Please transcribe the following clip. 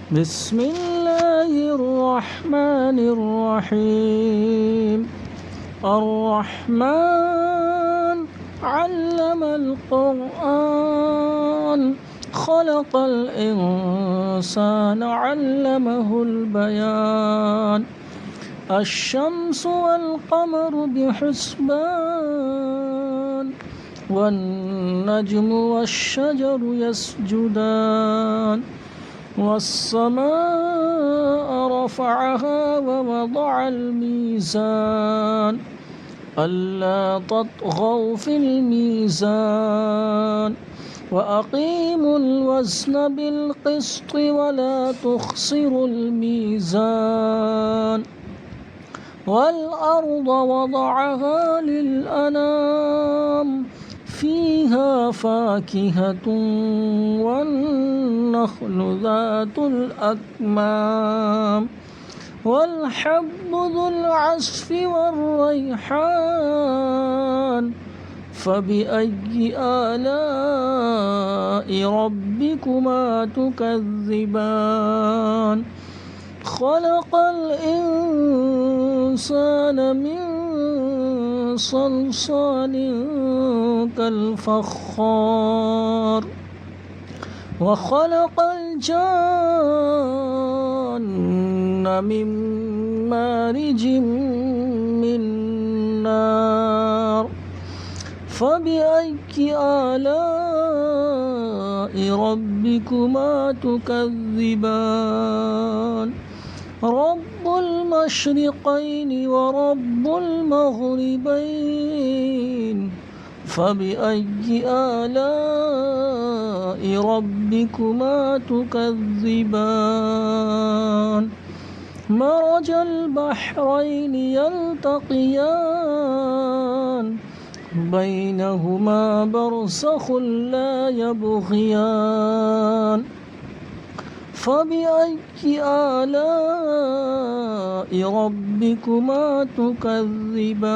بسم الله الرحمن الرحيم. الرحمن علم القرآن خلق الإنسان علمه البيان. الشمس والقمر بحسبان والنجم والشجر يسجدان والسماء رفعها ووضع الميزان ألا تطغوا في الميزان وأقيموا الوزن بالقسط ولا تخسروا الميزان والأرض وضعها للأنام فيها فاكهة والنخل ذات الأكمام والحب ذو العصف والريحان فبأي آلاء ربكما تكذبان خلق الإنسان من صلصال كالفخار وخلق الجان من مارج من نار فبأي آلاء ربكما تكذبان رب المشرقين ورب المغربين فبأي آلاء ربكما تكذبان مرج البحرين يلتقيان بينهما برزخ لا يبغيان فبأي آلاء ربكما تكذبان